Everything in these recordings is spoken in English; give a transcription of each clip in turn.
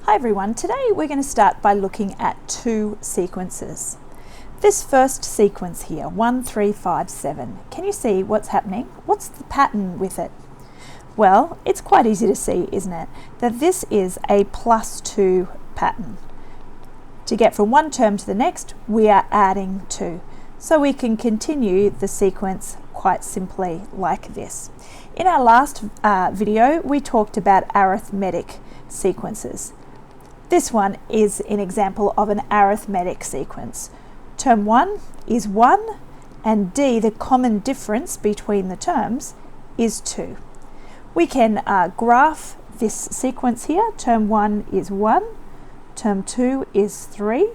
Hi everyone, today we're going to start by looking at two sequences. This first sequence here, 1, 3, 5, 7, can you see what's happening? What's the pattern with it? Well, it's quite easy to see, isn't it, that this is a +2 pattern. To get from one term to the next, we are adding 2. So we can continue the sequence quite simply like this. In our last video, we talked about arithmetic sequences. This one is an example of an arithmetic sequence. Term 1 is 1, and D, the common difference between the terms, is 2. We can graph this sequence here. Term 1 is 1, term 2 is 3.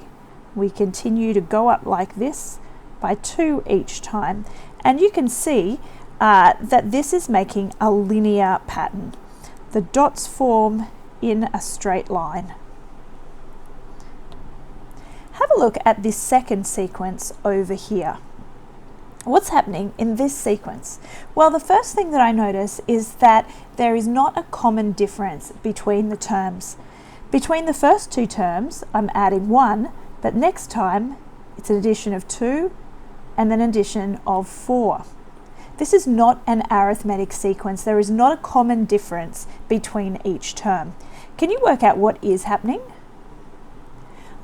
We continue to go up like this by 2 each time, and you can see that this is making a linear pattern. The dots form in a straight line. Have a look at this second sequence over here. What's happening in this sequence? Well, the first thing that I notice is that there is not a common difference between the terms. Between the first two terms, I'm adding 1, but next time it's an addition of 2 and then an addition of 4. This is not an arithmetic sequence. There is not a common difference between each term. Can you work out what is happening?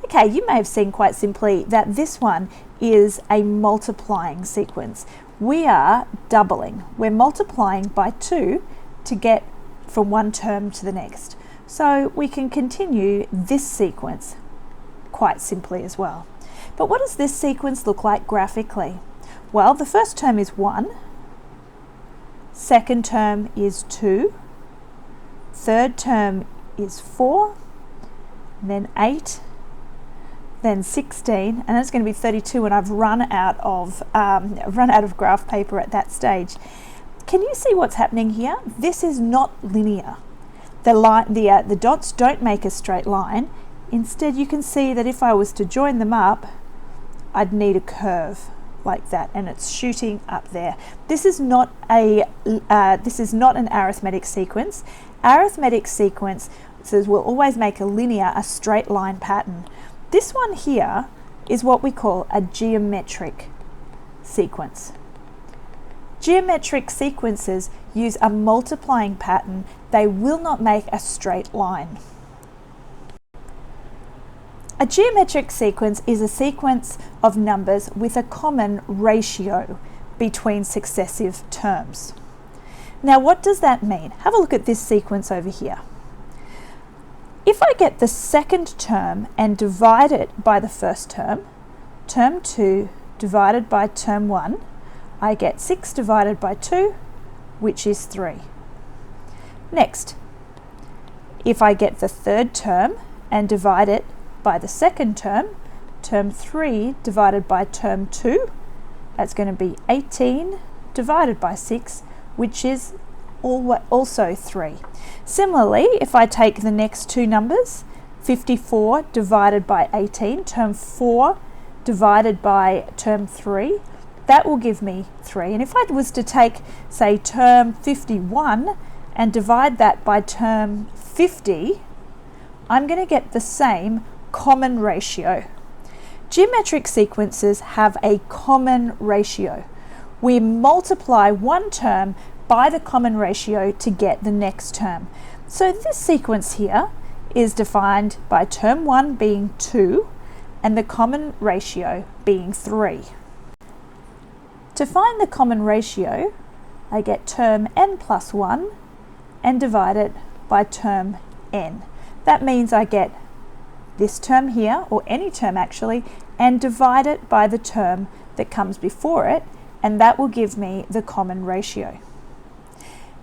Okay, you may have seen quite simply that this one is a multiplying sequence. We are doubling. We're multiplying by 2 to get from one term to the next. So we can continue this sequence quite simply as well. But what does this sequence look like graphically? Well, the first term is 1, second term is 2, third term is 4, and then 8, then 16, and it's going to be 32, and I've run out of graph paper at that stage. Can you see what's happening here? This is not linear. The dots don't make a straight line. Instead, you can see that if I was to join them up, I'd need a curve like that, and it's shooting up there. This is not an arithmetic sequence. Arithmetic sequences will always make a straight line pattern. This one here is what we call a geometric sequence. Geometric sequences use a multiplying pattern. They will not make a straight line. A geometric sequence is a sequence of numbers with a common ratio between successive terms. Now, what does that mean? Have a look at this sequence over here. If I get the second term and divide it by the first term, term 2 divided by term 1, I get 6 divided by 2, which is 3. Next, if I get the third term and divide it by the second term, term 3 divided by term 2, that's going to be 18 divided by 6, which is also 3. Similarly, if I take the next two numbers, 54 divided by 18, term 4 divided by term 3, that will give me 3. And if I was to take, say, term 51 and divide that by term 50, I'm going to get the same common ratio. Geometric sequences have a common ratio. We multiply one term by the common ratio to get the next term. So this sequence here is defined by term 1 being 2 and the common ratio being 3. To find the common ratio, I get term n plus 1 and divide it by term n. That means I get this term here, or any term actually, and divide it by the term that comes before it, and that will give me the common ratio.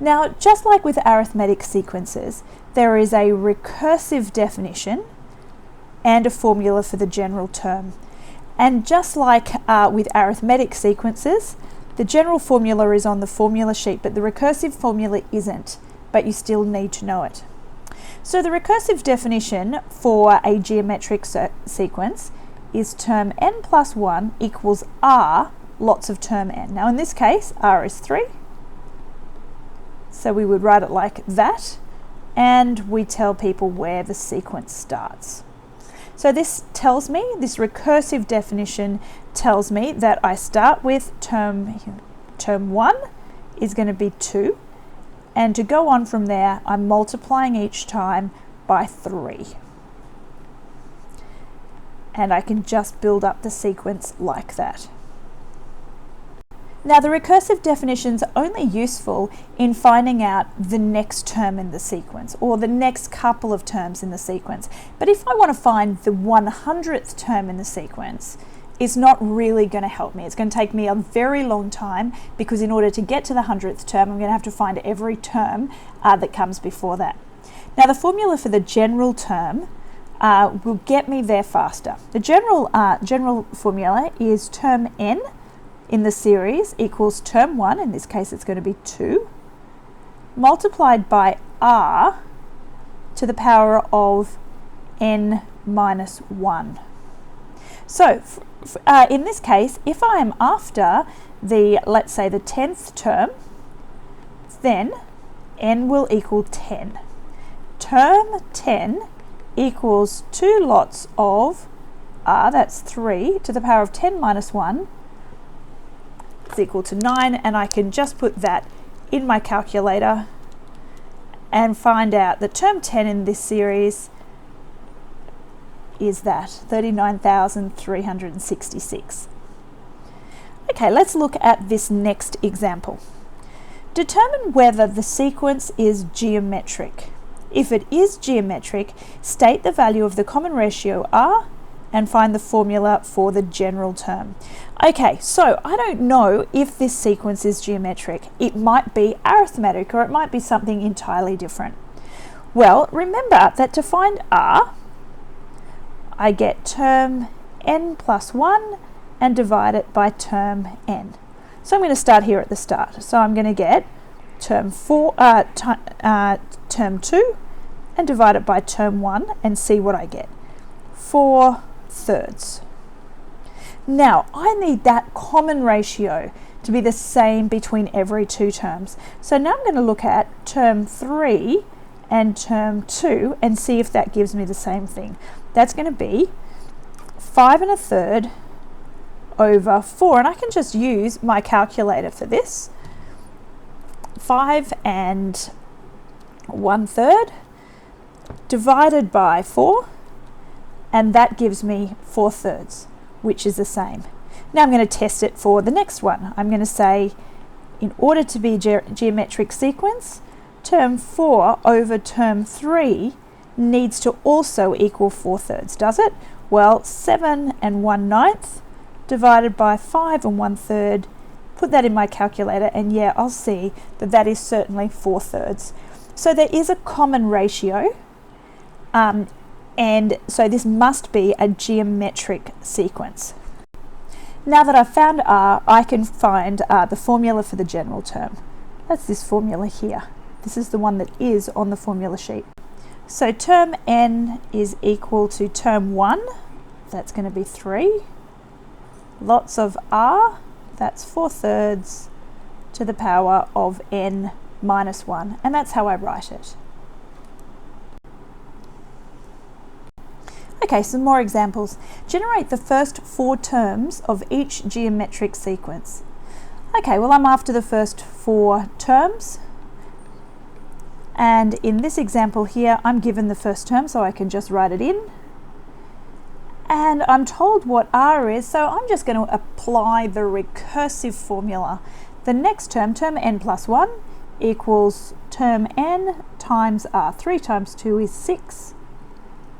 Now, just like with arithmetic sequences, there is a recursive definition and a formula for the general term. And just like with arithmetic sequences, the general formula is on the formula sheet, but the recursive formula isn't, but you still need to know it. So the recursive definition for a geometric sequence is term n plus 1 equals r lots of term n. Now in this case, r is 3. So we would write it like that. and we tell people where the sequence starts. So this tells me, this recursive definition tells me that I start with term 1 is going to be 2, and to go on from there I'm multiplying each time by 3. And I can just build up the sequence like that. Now the recursive definitions are only useful in finding out the next term in the sequence or the next couple of terms in the sequence. But if I want to find the 100th term in the sequence, it's not really going to help me. It's going to take me a very long time, because in order to get to the 100th term, I'm going to have to find every term that comes before that. Now the formula for the general term will get me there faster. The general formula is term n in the series equals term 1, in this case it's going to be 2, multiplied by r to the power of n minus 1. So in this case, if I am after the, let's say, the 10th term, then n will equal 10. Term 10 equals 2 lots of r, that's 3, to the power of 10 minus 1, is equal to 9, and I can just put that in my calculator and find out that term 10 in this series is that 39,366. Okay, let's look at this next example. Determine whether the sequence is geometric. If it is geometric, state the value of the common ratio r and find the formula for the general term. Okay, so I don't know if this sequence is geometric. It might be arithmetic, or it might be something entirely different. Well, remember that to find r, I get term n plus 1 and divide it by term n. So I'm going to start here at the start. So I'm going to get term 2 and divide it by term 1 and see what I get. 4/3. Now I need that common ratio to be the same between every two terms. So now I'm going to look at term 3 and term 2 and see if that gives me the same thing. That's going to be 5 1/3 over 4, and I can just use my calculator for this. 5 1/3 divided by 4, and that gives me 4/3, which is the same. Now I'm going to test it for the next one. I'm going to say, in order to be geometric sequence, term 4 over term 3 needs to also equal 4/3, does it? Well, 7 1/9 divided by 5 1/3, put that in my calculator, and yeah, I'll see that that is certainly 4/3. So there is a common ratio, and so this must be a geometric sequence. Now that I've found r, I can find the formula for the general term. That's this formula here. This is the one that is on the formula sheet. So term n is equal to term 1, that's going to be 3, lots of r, that's 4/3 to the power of n minus 1, and that's how I write it. Okay, some more examples. Generate the first 4 terms of each geometric sequence. Okay, well, I'm after the first 4 terms, and in this example here I'm given the first term, so I can just write it in, and I'm told what r is, so I'm just going to apply the recursive formula. The next term, term n plus 1, equals term n times r. 3 times 2 is 6,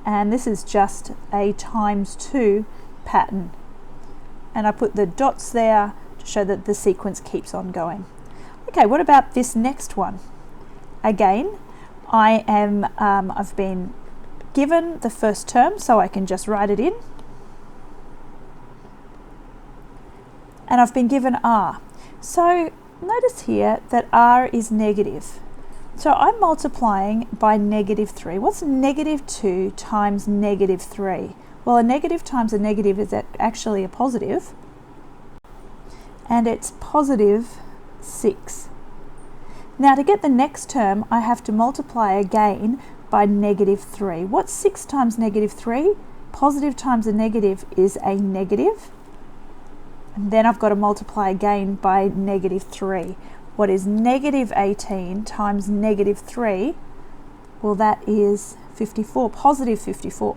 and this is just a times 2 pattern, and I put the dots there to show that the sequence keeps on going. Okay, what about this next one? Again, I've been given the first term, so I can just write it in, and I've been given r. So notice here that r is negative. So I'm multiplying by -3. What's -2 times -3? Well, a negative times a negative is actually a positive, and it's +6. Now to get the next term, I have to multiply again by -3. What's 6 times -3? Positive times a negative is a negative. And then I've got to multiply again by -3. What is -18 times -3? Well, that is 54, positive 54.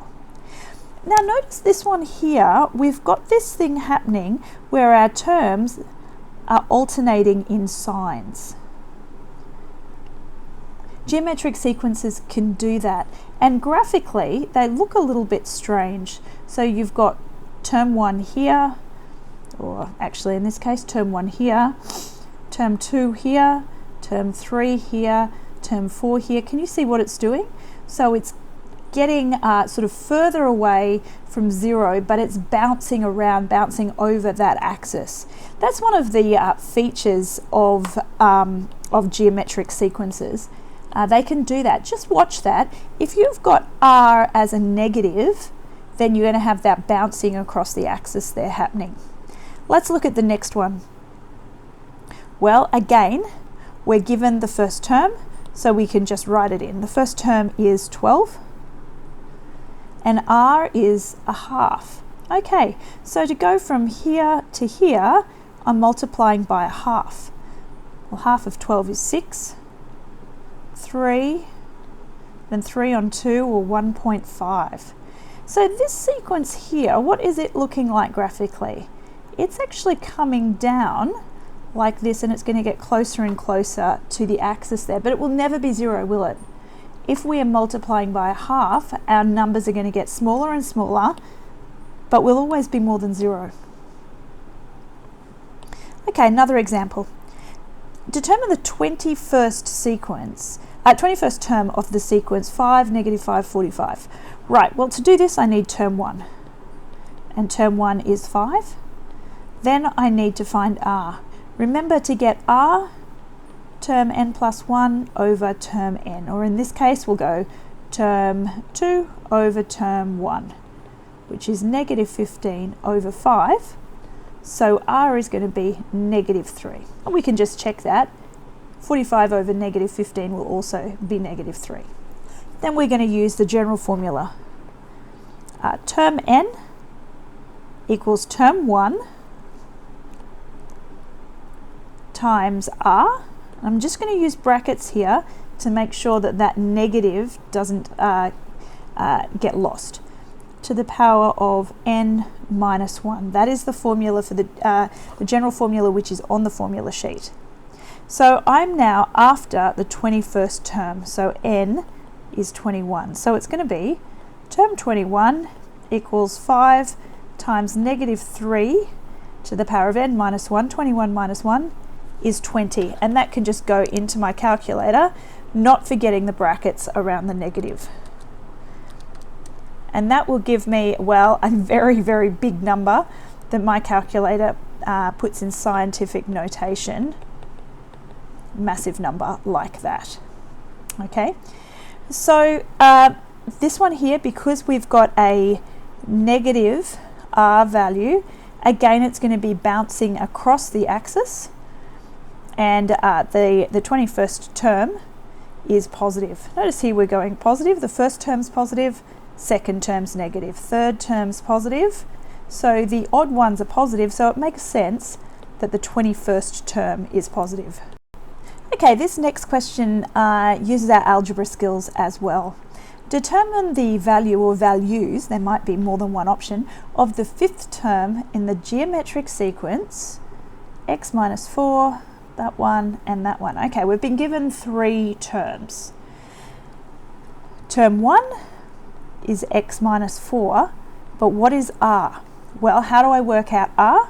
Now notice this one here, we've got this thing happening where our terms are alternating in signs. Geometric sequences can do that, and graphically they look a little bit strange. So you've got term 1 here, or actually in this case term 1 here, term 2 here, term 3 here, term 4 here. Can you see what it's doing? So it's getting sort of further away from 0, but it's bouncing around, bouncing over that axis. That's one of the features of geometric sequences. They can do that. Just watch that. If you've got R as a negative, then you're going to have that bouncing across the axis there happening. Let's look at the next one. Well, again, we're given the first term, so we can just write it in. The first term is 12, and R is a half. Okay, so to go from here to here, I'm multiplying by a half. Well, half of 12 is 6. 3, then 3 on 2, or 1.5. So this sequence here, what is it looking like graphically? It's actually coming down like this, and it's going to get closer and closer to the axis there, but it will never be 0, will it? If we are multiplying by a half, our numbers are going to get smaller and smaller, but will always be more than 0. Okay, another example. Determine the 21st term of the sequence 5, -5, 45. Right, well, to do this I need term 1, and term 1 is 5. Then I need to find R. Remember, to get R, term n plus 1 over term n, or in this case we'll go term 2 over term 1, which is -15 over 5. So R is going to be -3. And we can just check that. 45 over -15 will also be -3. Then we're going to use the general formula. Term n equals term 1 times R. I'm just going to use brackets here to make sure that that negative doesn't get lost. To the power of n minus 1. That is the formula for the general formula, which is on the formula sheet. So I'm now after the 21st term, so n is 21. So it's going to be term 21 equals 5 times -3 to the power of n minus 1. 21 minus 1 is 20, and that can just go into my calculator, not forgetting the brackets around the negative. And that will give me, well, a very, very big number that my calculator puts in scientific notation. Massive number like that. Okay, so this one here, because we've got a negative R value, again it's going to be bouncing across the axis, and the 21st term is positive. Notice here we're going positive. The first term's positive, second term's negative, third term's positive. So the odd ones are positive, so it makes sense that the 21st term is positive. Okay, this next question uses our algebra skills as well. Determine the value or values, there might be more than one option, of the 5th term in the geometric sequence x minus 4, that one, and that one. Okay, we've been given 3 terms. Term 1 is x minus 4, but what is R? Well, how do I work out R?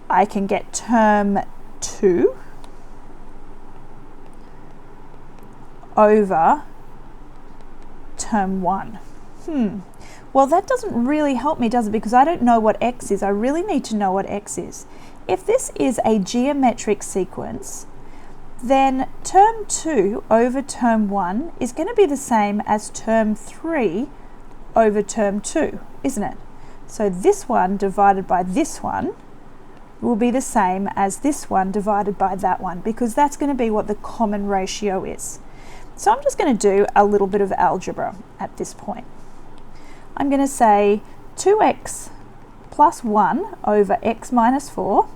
I can get term 2 over term 1. Well, that doesn't really help me, does it? Because I don't know what x is. I really need to know what x is. If this is a geometric sequence, then term 2 over term 1 is going to be the same as term 3 over term 2, isn't it? So this one divided by this one will be the same as this one divided by that one, because that's going to be what the common ratio is. So I'm just going to do a little bit of algebra at this point. I'm going to say 2x plus 1 over x minus 4,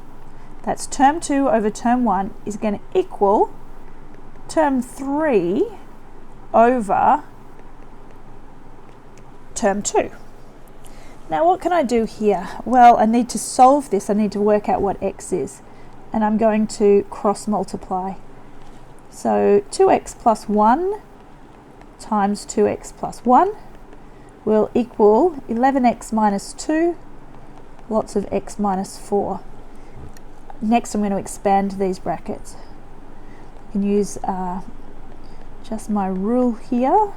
that's term 2 over term 1, is going to equal term 3 over term 2. Now what can I do here? Well, I need to solve this. I need to work out what x is, and I'm going to cross multiply. So 2x plus 1 times 2x plus 1 will equal 11x minus 2, lots of x minus 4. Next I'm going to expand these brackets. I can use just my rule here,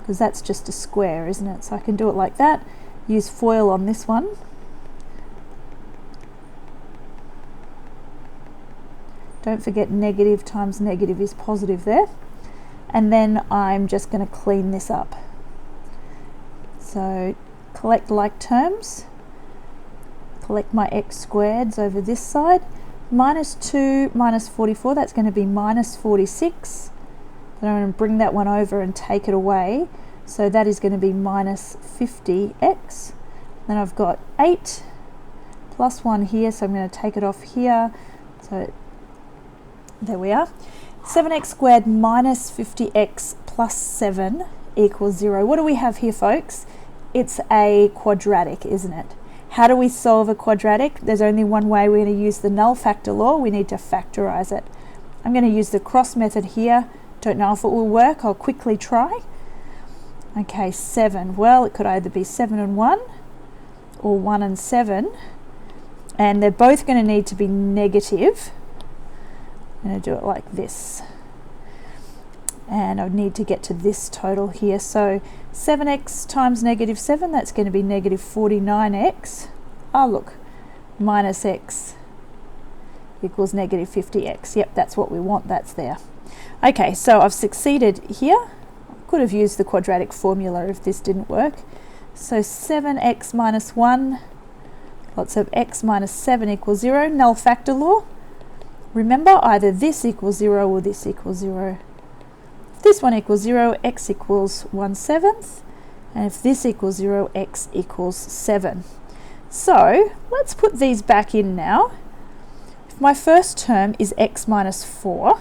because that's just a square, isn't it? So I can do it like that. Use FOIL on this one. Don't forget negative times negative is positive there. And then I'm just going to clean this up. So collect like terms. Collect my x squareds over this side. Minus 2 minus 44, that's going to be minus 46. Then I'm going to bring that one over and take it away. So that is going to be minus 50x. Then I've got 8 plus 1 here, so I'm going to take it off here. So there we are. 7x squared minus 50x plus 7 equals 0. What do we have here, folks? It's a quadratic, isn't it? How do we solve a quadratic? There's only one way. We're going to use the null factor law. We need to factorize it. I'm going to use the cross method here. Don't know if it will work. I'll quickly try. Okay, 7. Well, it could either be 7 and 1 or 1 and 7. And they're both going to need to be negative. I'm going to do it like this. And I need to get to this total here. So 7x times negative 7, that's going to be negative 49x. Oh, look, minus x equals negative 50x. Yep, that's what we want. That's there. Okay, so I've succeeded here. Could have used the quadratic formula if this didn't work. So 7x minus 1, lots of x minus 7 equals 0. Null factor law. Remember, either this equals 0 or this equals 0. If this one equals 0, x equals 1/7. And if this equals 0, x equals 7. So let's put these back in now. If my first term is x minus 4,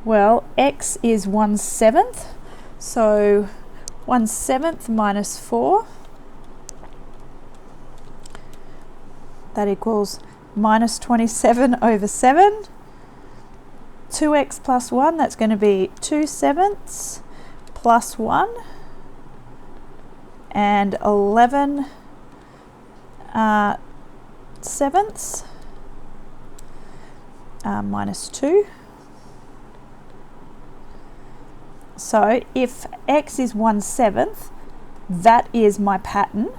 well, x is 1/7, so 1/7 minus 4, that equals minus 27 over 7. 2x plus 1, that's going to be 2/7 plus 1, and 11/7 minus 2. So if x is 1/7, that is my pattern,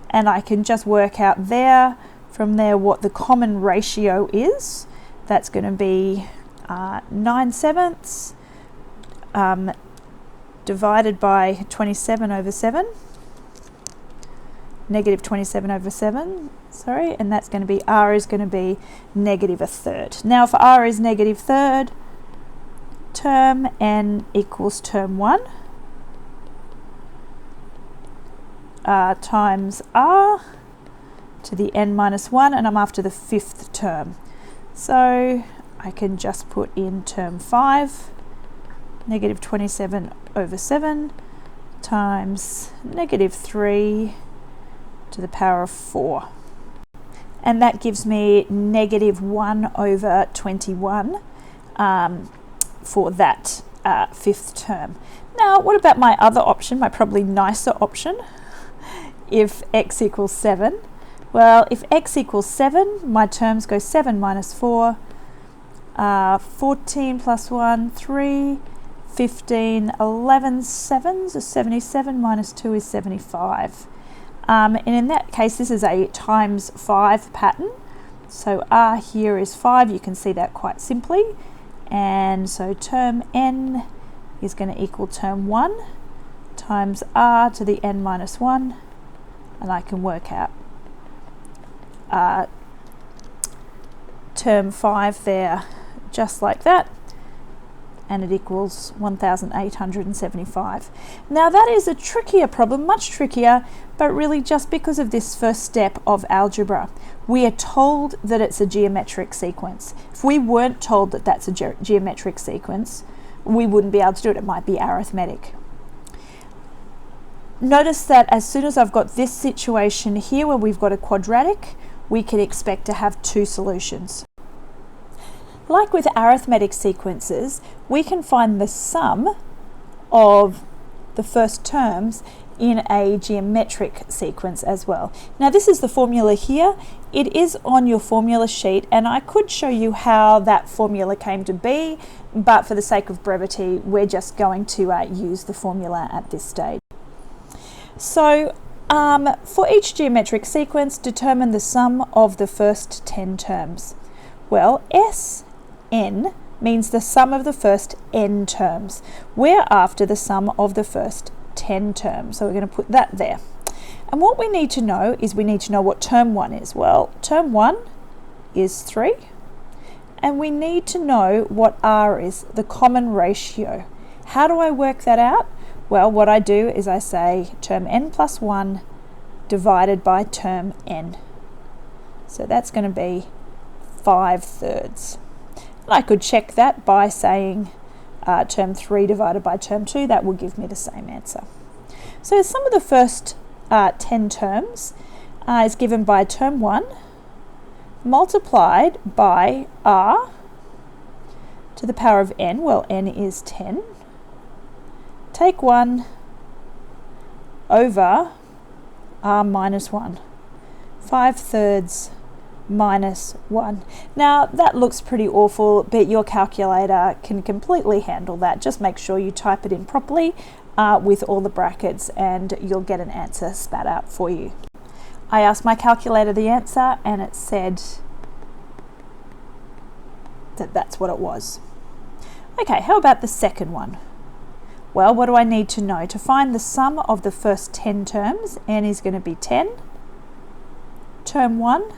and I can just work out there, from there, what the common ratio is. That's going to be 9/7 divided by 27 over 7, negative 27 over 7, sorry, and that's going to be, r is going to be negative 1/3. Now if r is negative 1/3, term n equals term 1 times r to the n minus 1, and I'm after the 5th term. So I can just put in term 5, negative 27 over 7 times negative 3 to the power of 4. And that gives me negative 1 over 21 for that 5th term. Now, what about my other option, my probably nicer option, if x equals 7? Well, if x equals 7, my terms go 7 minus 4, 14 plus 1, 3, 15, 11 sevens is 77, minus 2 is 75. And in that case, this is a times 5 pattern. So r here is 5, you can see that quite simply. And so term n is going to equal term 1 times r to the n minus 1, and I can work out term 5 there, just like that, and it equals 1,875. Now that is a trickier problem, much trickier, but really just because of this first step of algebra. We are told that it's a geometric sequence. If we weren't told that that's a geometric sequence, we wouldn't be able to do it. It might be arithmetic. Notice that as soon as I've got this situation here where we've got a quadratic, we can expect to have two solutions. Like with arithmetic sequences, we can find the sum of the first terms in a geometric sequence as well. Now this is the formula here. It is on your formula sheet, and I could show you how that formula came to be, but for the sake of brevity, we're just going to use the formula at this stage. So for each geometric sequence, determine the sum of the first 10 terms. Well, Sn means the sum of the first n terms. We're after the sum of the first 10 terms, so we're going to put that there. And what we need to know is we need to know what term 1 is. Well, term 1 is 3, and we need to know what r is, the common ratio. How do I work that out? Well, what I do is I say term n plus 1 divided by term n. So that's going to be 5/3. I could check that by saying term 3 divided by term 2. That will give me the same answer. So the sum of the first 10 terms is given by term 1 multiplied by r to the power of n. Well, n is 10. Take 1 over r minus 1. 5/3 minus 1. Now that looks pretty awful, but your calculator can completely handle that. Just make sure you type it in properly with all the brackets, and you'll get an answer spat out for you. I asked my calculator the answer, and it said that that's what it was. Okay, how about the second one? Well, what do I need to know? To find the sum of the first 10 terms, n is going to be 10. Term 1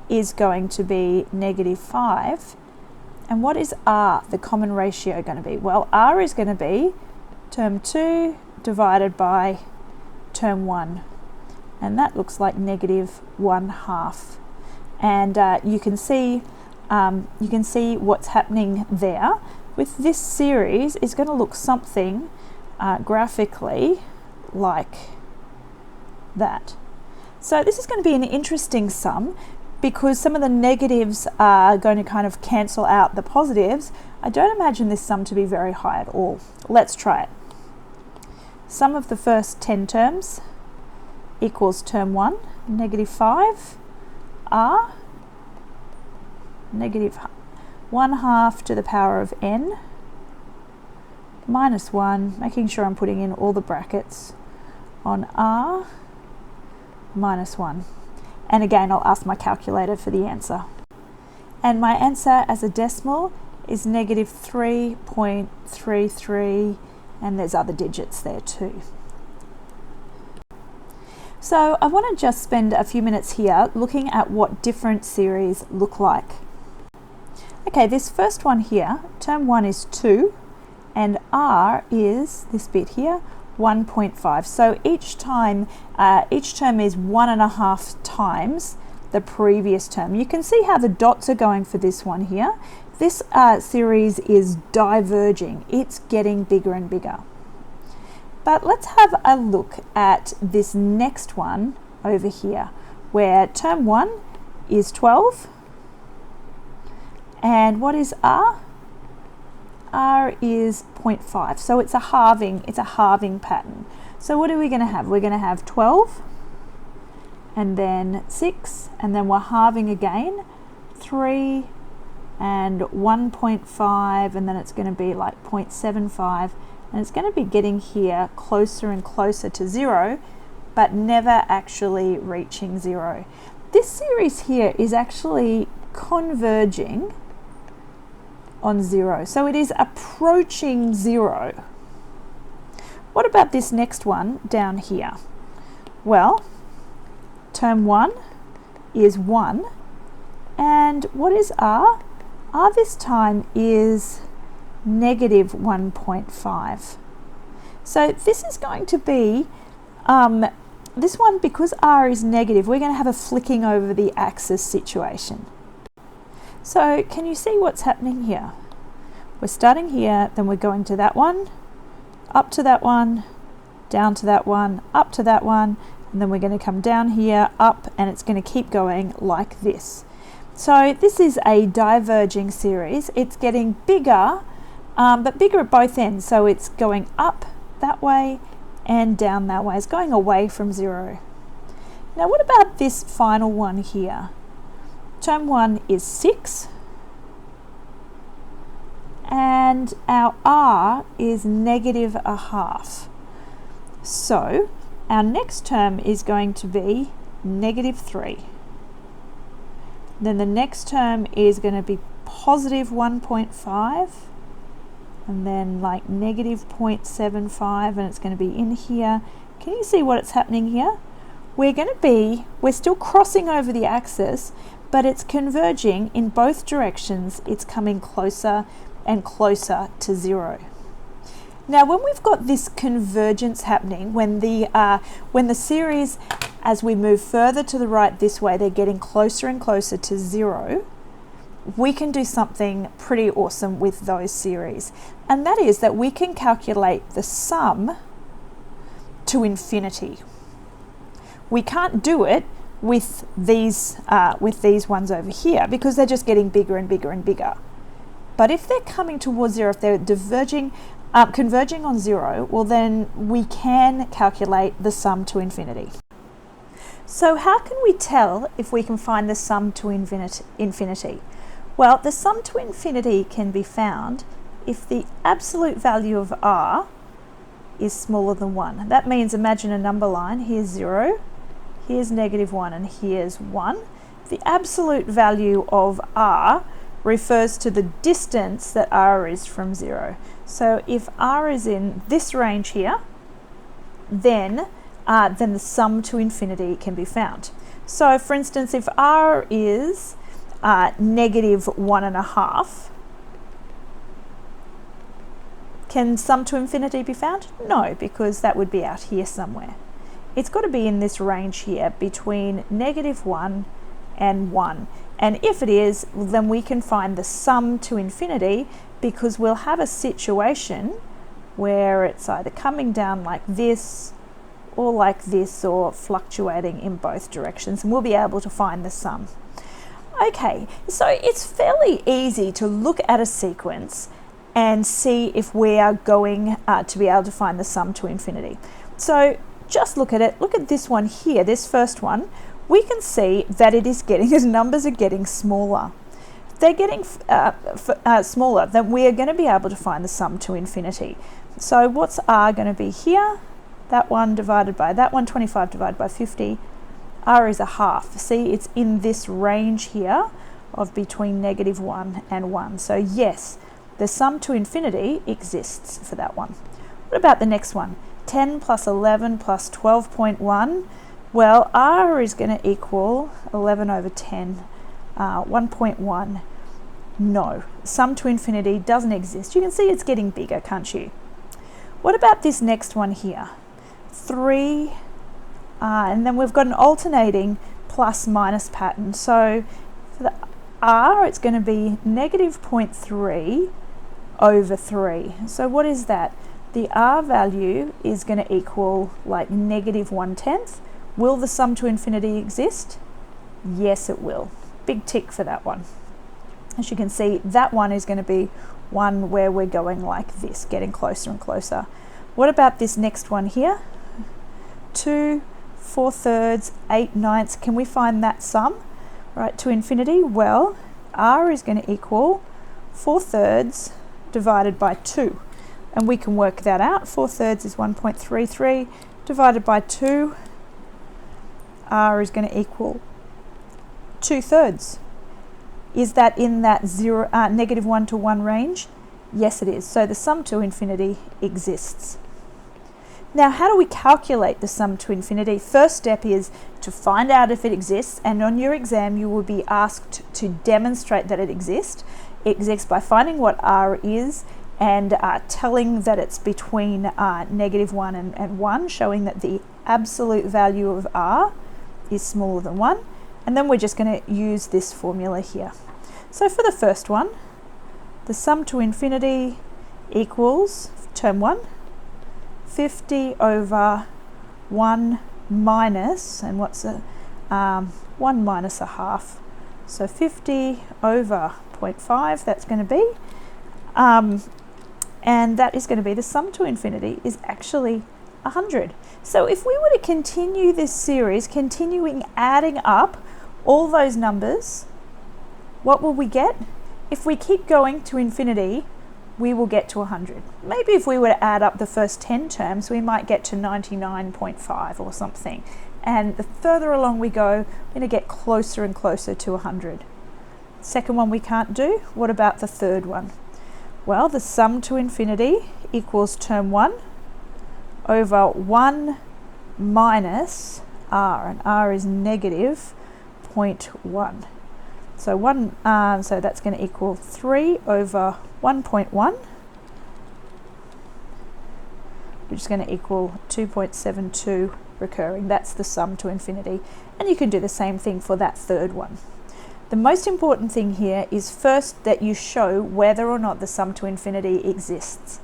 is going to be -5. And what is r, the common ratio, going to be? Well, r is going to be term 2 divided by term 1. And that looks like -1/2. And you can see what's happening there. With this series, it's going to look something graphically like that. So this is going to be an interesting sum, because some of the negatives are going to kind of cancel out the positives. I don't imagine this sum to be very high at all. Let's try it. Sum of the first 10 terms equals term 1, -5, r, -1/2 to the power of n, minus 1, making sure I'm putting in all the brackets on r, minus 1. And again, I'll ask my calculator for the answer. And my answer as a decimal is -3.33, and there's other digits there too. So I want to just spend a few minutes here looking at what different series look like. Okay, this first one here, term 1 is 2, and r is, this bit here, 1.5. So each term is 1.5 times the previous term. You can see how the dots are going for this one here. This series is diverging. It's getting bigger and bigger. But let's have a look at this next one over here, where term 1 is 12. And what is r? R is 0.5. So it's a halving pattern. So what are we going to have? We're going to have 12, and then 6, and then we're halving again, 3 and 1.5, and then it's going to be like 0.75, and it's going to be getting here closer and closer to 0, but never actually reaching 0. This series here is actually converging on 0. So it is approaching 0. What about this next one down here? Well, term 1 is 1. And what is r? R this time is negative 1.5. So this is going to be, this one, because r is negative, we're going to have a flicking over the axis situation. So can you see what's happening here? We're starting here, then we're going to that one, up to that one, down to that one, up to that one, and then we're going to come down here, up, and it's going to keep going like this. So this is a diverging series. It's getting bigger, but bigger at both ends. So it's going up that way and down that way. It's going away from 0. Now what about this final one here? Term 1 is 6. And our r is negative 1/2. So our next term is going to be negative 3. Then the next term is going to be positive 1.5, and then like negative 0.75, and it's going to be in here. Can you see what's happening here? We're still crossing over the axis, but it's converging in both directions. It's coming closer and closer to 0. Now when we've got this convergence happening, when the series, as we move further to the right this way, they're getting closer and closer to 0, we can do something pretty awesome with those series. And that is that we can calculate the sum to infinity. We can't do it with these ones over here because they're just getting bigger and bigger and bigger. But if they're coming towards 0, if they're converging on 0, well then we can calculate the sum to infinity. So how can we tell if we can find the sum to infinity? Well, the sum to infinity can be found if the absolute value of r is smaller than 1. That means, imagine a number line. Here's 0, here's negative 1, and here's 1. The absolute value of r refers to the distance that r is from 0. So if r is in this range here, then the sum to infinity can be found. So for instance, if r is negative 1.5, can sum to infinity be found? No, because that would be out here somewhere. It's got to be in this range here between negative 1 and 1. And if it is, then we can find the sum to infinity, because we'll have a situation where it's either coming down like this or fluctuating in both directions, and we'll be able to find the sum. Okay, so it's fairly easy to look at a sequence and see if we are going to be able to find the sum to infinity. So just look at it. Look at this one here, this first one. We can see that it is getting, as numbers are getting smaller. If they're getting smaller, then we are going to be able to find the sum to infinity. So what's r going to be here? That one divided by that one, 25 divided by 50. R is 1/2. See, it's in this range here of between negative 1 and 1. So yes, the sum to infinity exists for that one. What about the next one? 10 plus 11 plus 12.1. Well, r is going to equal 11 over 10, 1.1. No, sum to infinity doesn't exist. You can see it's getting bigger, can't you? What about this next one here? 3, and then we've got an alternating plus minus pattern. So for the r, it's going to be negative 0.3 over 3. So what is that? The r value is going to equal like negative 1/10. Will the sum to infinity exist? Yes, it will. Big tick for that one. As you can see, that one is going to be one where we're going like this, getting closer and closer. What about this next one here? 2, 4/3, 8/9. Can we find that sum, right, to infinity? Well, r is going to equal 4/3 divided by 2. And we can work that out. 4/3 is 1.33 divided by 2. R is going to equal 2/3. Is that in that negative 1 to 1 range? Yes, it is. So the sum to infinity exists. Now, how do we calculate the sum to infinity? First step is to find out if it exists, and on your exam you will be asked to demonstrate that it exists. It exists by finding what r is and telling that it's between -1 and 1, showing that the absolute value of r is smaller than 1. And then we're just going to use this formula here. So for the first one, the sum to infinity equals, term 1, 50 over 1 minus, and what's a 1 minus a half, so 50 over 0.5, that's going to be, and that is going to be the sum to infinity is actually 100. So if we were to continue this series, continuing adding up all those numbers, what will we get? If we keep going to infinity, we will get to 100. Maybe if we were to add up the first 10 terms, we might get to 99.5 or something. And the further along we go, we're going to get closer and closer to 100. Second one we can't do. What about the third one? Well, the sum to infinity equals term 1 over 1 minus r, and r is negative 0.1. So that's going to equal 3 over 1.1, which is going to equal 2.72 recurring. That's the sum to infinity. And you can do the same thing for that third one. The most important thing here is first that you show whether or not the sum to infinity exists.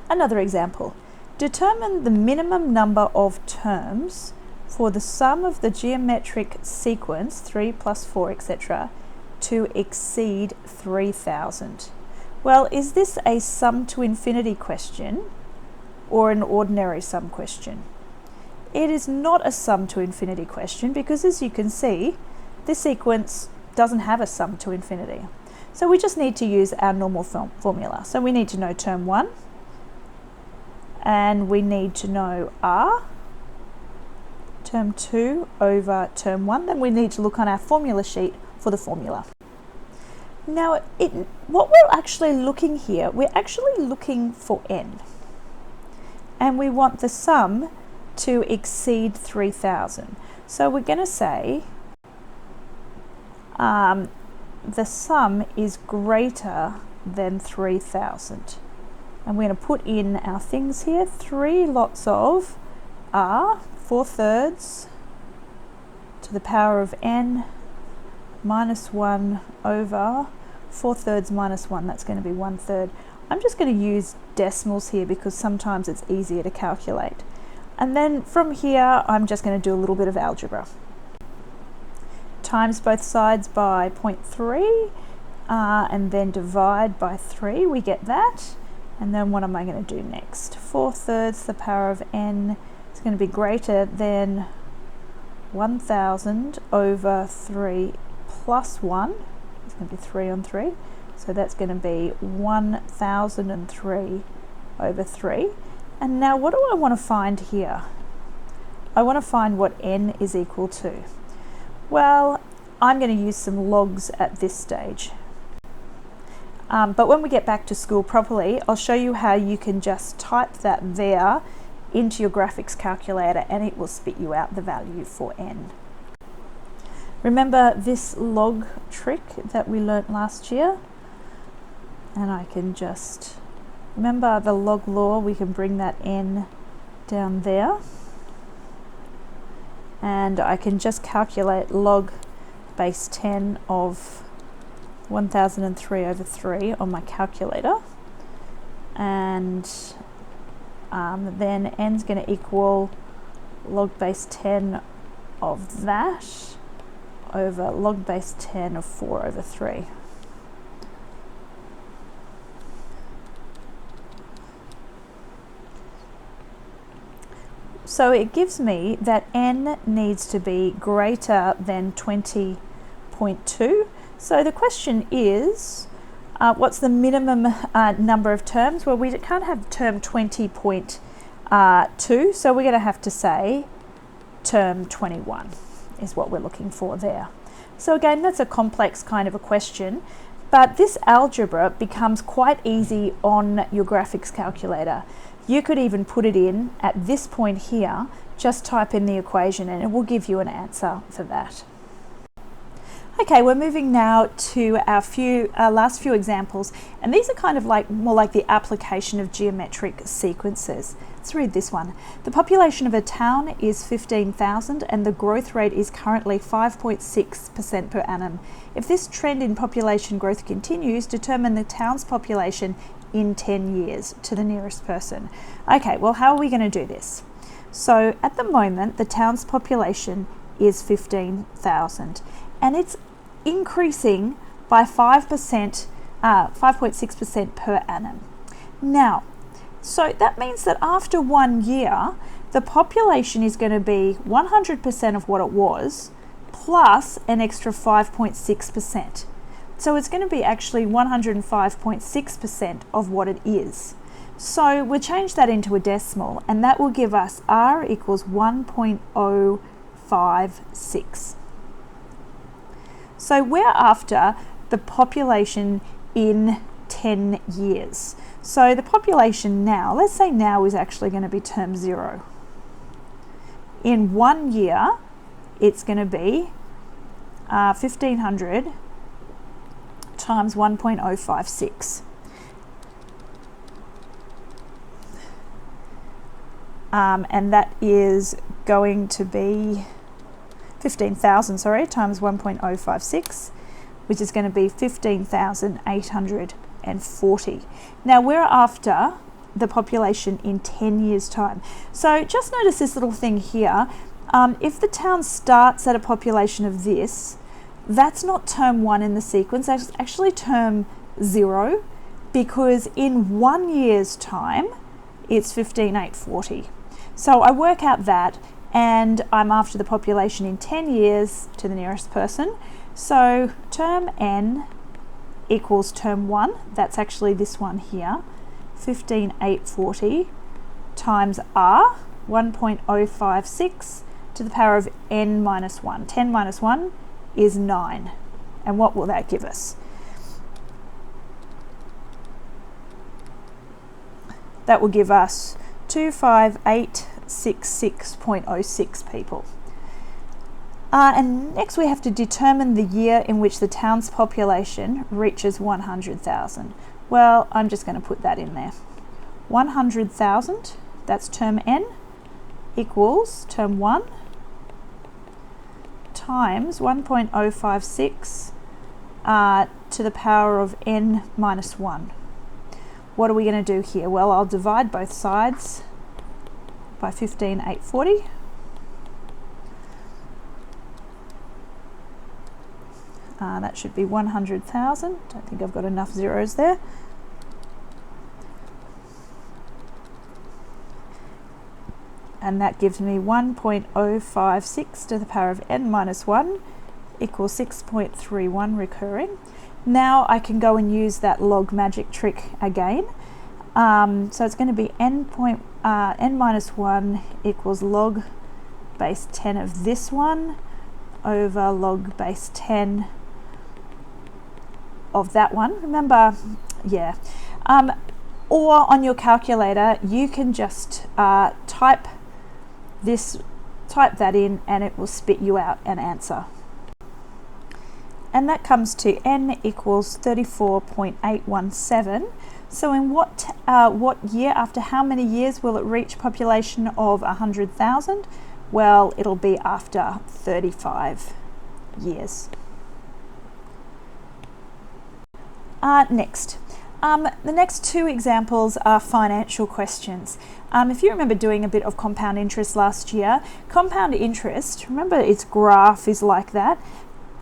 Another example. Determine the minimum number of terms for the sum of the geometric sequence 3 plus 4, etc., to exceed 3,000. Well, is this a sum to infinity question or an ordinary sum question? It is not a sum to infinity question because, as you can see, this sequence doesn't have a sum to infinity. So we just need to use our normal formula. So we need to know term 1, and we need to know r, term 2 over term 1. Then we need to look on our formula sheet for the formula. Now, what we're actually looking here, we're actually looking for n. And we want the sum to exceed 3,000. So we're going to say the sum is greater than 3,000. And we're going to put in our things here, 3 lots of r, 4/3 to the power of n minus 1 over 4/3 minus 1, that's going to be 1/3. I'm just going to use decimals here because sometimes it's easier to calculate. And then from here, I'm just going to do a little bit of algebra. Times both sides by 0.3 and then divide by 3, we get that. And then what am I going to do next? 4/3 the power of n is going to be greater than 1,000 over 3 plus 1. It's going to be 3 on 3. So that's going to be 1,003 over 3. And now what do I want to find here? I want to find what n is equal to. Well, I'm going to use some logs at this stage. But when we get back to school properly, I'll show you how you can just type that there into your graphics calculator and it will spit you out the value for n. Remember this log trick that we learnt last year? And I can just, remember the log law, we can bring that n down there. And I can just calculate log base 10 of 1003 over 3 on my calculator. And then n is going to equal log base 10 of that over log base 10 of 4 over 3. So it gives me that n needs to be greater than 20.2. So the question is, what's the minimum number of terms? Well, we can't have term 20.2, so we're going to have to say term 21 is what we're looking for there. So again, that's a complex kind of a question, but this algebra becomes quite easy on your graphics calculator. You could even put it in at this point here, just type in the equation and it will give you an answer for that. Okay, we're moving now to our last few examples, and these are kind of more like the application of geometric sequences. Let's read this one. The population of a town is 15,000 and the growth rate is currently 5.6% per annum. If this trend in population growth continues, determine the town's population in 10 years to the nearest person. Okay, well, how are we going to do this? So at the moment, the town's population is 15,000 and it's increasing by 5.6% per annum. Now, so that means that after 1 year, the population is going to be 100% of what it was, plus an extra 5.6%. So it's going to be actually 105.6% of what it is. So we'll change that into a decimal, and that will give us R equals 1.056. So we're after the population in 10 years. So the population now, let's say now is actually going to be term 0. In 1 year, it's going to be 1,500 times 1.056. And that is going to be 15,000, times 1.056, which is going to be 15,840. Now we're after the population in 10 years' time. So just notice this little thing here. If the town starts at a population of this, that's not term 1 in the sequence, that's actually term 0, because in 1 year's time, it's 15,840. So I work out that, and I'm after the population in 10 years to the nearest person. So term n equals term 1, that's actually this one here, 15,840 times r, 1.056 to the power of n minus 1. 10 minus 1 is 9. And what will that give us? That will give us 25866.06 people. And next we have to determine the year in which the town's population reaches 100,000. Well, I'm just going to put that in there. 100,000, that's term n, equals term 1 times 1.056 to the power of n minus 1. What are we going to do here? Well, I'll divide both sides by 15,840. That should be 100,000. Don't think I've got enough zeros there. And that gives me 1.056 to the power of n minus 1 equals 6.31 recurring. Now I can go and use that log magic trick again. So it's going to be n minus 1 equals log base 10 of this one over log base 10 of that one. Remember, yeah. Or on your calculator, you can just type that in and it will spit you out an answer. And that comes to n equals 34.817. So in what year, after how many years will it reach population of 100,000? Well, it'll be after 35 years. Next. The next two examples are financial questions. If you remember doing a bit of compound interest last year, compound interest, remember its graph is like that.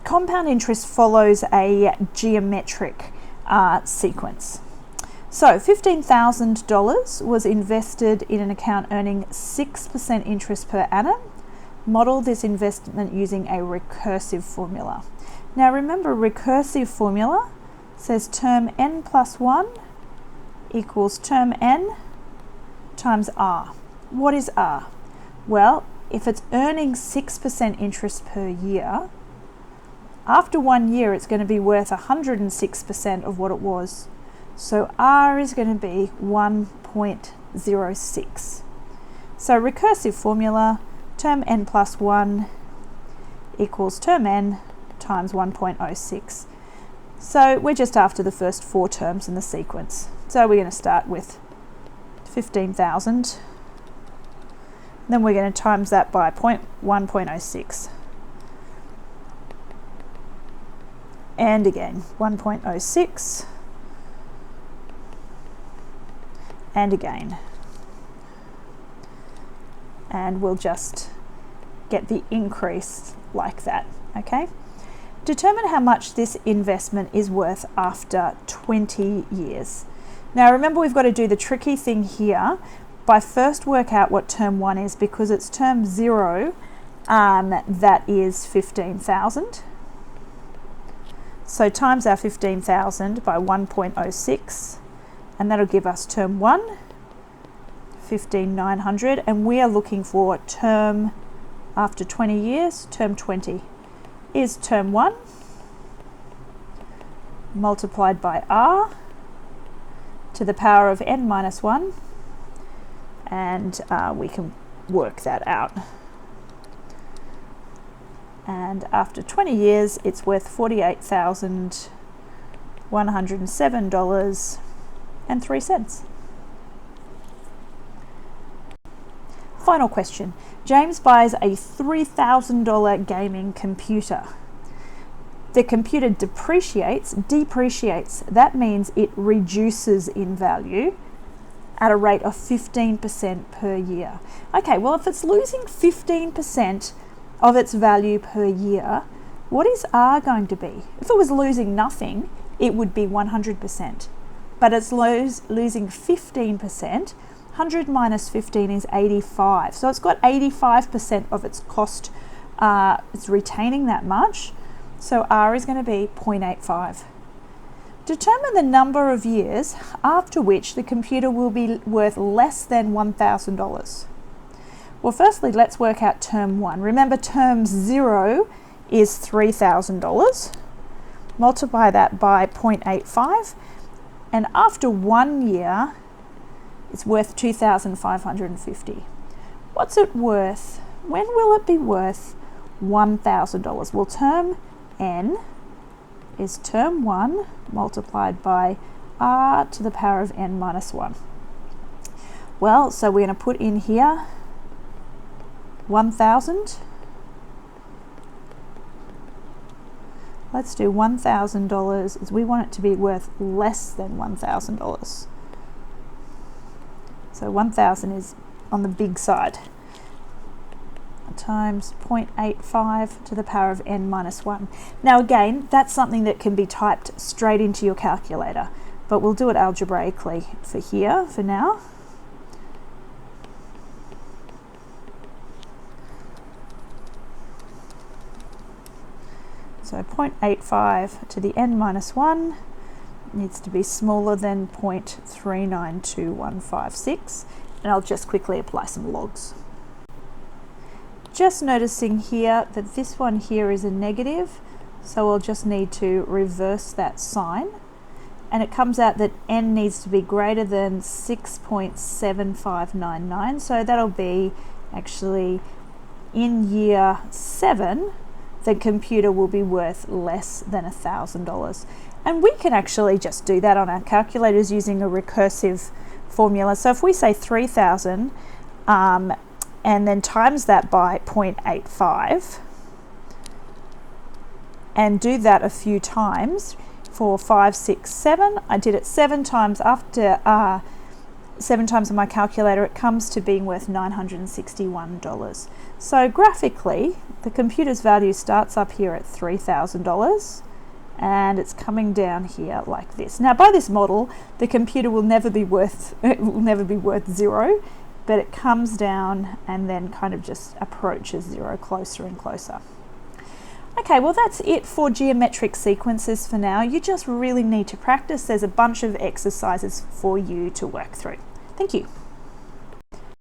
Compound interest follows a geometric sequence. So $15,000 was invested in an account earning 6% interest per annum. Model this investment using a recursive formula. Now remember, recursive formula says term n plus 1 equals term n times r. What is r? Well, if it's earning 6% interest per year, after 1 year it's going to be worth 106% of what it was. So R is going to be 1.06. So recursive formula, term n plus 1 equals term n times 1.06. So we're just after the first 4 terms in the sequence. So we're going to start with 15,000. Then we're going to times that by 1.06. And again, 1.06. And again. And we'll just get the increase like that, okay? Determine how much this investment is worth after 20 years. Now remember, we've got to do the tricky thing here by first work out what term 1 is, because it's term 0 that is 15,000. So times our 15,000 by 1.06, and that'll give us term 1, 15,900, and we are looking for term after 20 years. Term 20 is term 1 multiplied by R to the power of n minus 1, and we can work that out. And after 20 years, it's worth $48,107.03. Final question. James buys a $3,000 gaming computer. The computer depreciates. That means it reduces in value at a rate of 15% per year. Okay, well, if it's losing 15% of its value per year, what is R going to be? If it was losing nothing, it would be 100%. But it's losing 15%. 100 minus 15 is 85. So it's got 85% of its cost. It's retaining that much. So R is going to be 0.85. Determine the number of years after which the computer will be worth less than $1,000. Well, firstly, let's work out term 1. Remember, term 0 is $3,000. Multiply that by 0.85. And after 1 year, it's worth $2,550. What's it worth? When will it be worth $1,000? Well, term n is term 1 multiplied by R to the power of n minus 1. Well, so we're going to put in here 1,000. Let's do $1,000 as we want it to be worth less than $1,000. So 1,000 is on the big side, times 0.85 to the power of n minus 1. Now again, that's something that can be typed straight into your calculator, but we'll do it algebraically for here, for now. So 0.85 to the n minus 1 needs to be smaller than 0.392156, and I'll just quickly apply some logs. Just noticing here that this one here is a negative, so I'll just need to reverse that sign, and it comes out that n needs to be greater than 6.7599, so that'll be actually in year 7 the computer will be worth less than $1,000. And we can actually just do that on our calculators using a recursive formula. So if we say 3,000 and then times that by 0.85 and do that a few times for 5, 6, 7, I did it 7 times. After 7 times on my calculator, it comes to being worth $961. So graphically, the computer's value starts up here at $3,000 and it's coming down here like this. Now by this model, the computer will never be worth 0, but it comes down and then kind of just approaches 0 closer and closer. Okay, well that's it for geometric sequences for now. You just really need to practice. There's a bunch of exercises for you to work through. Thank you.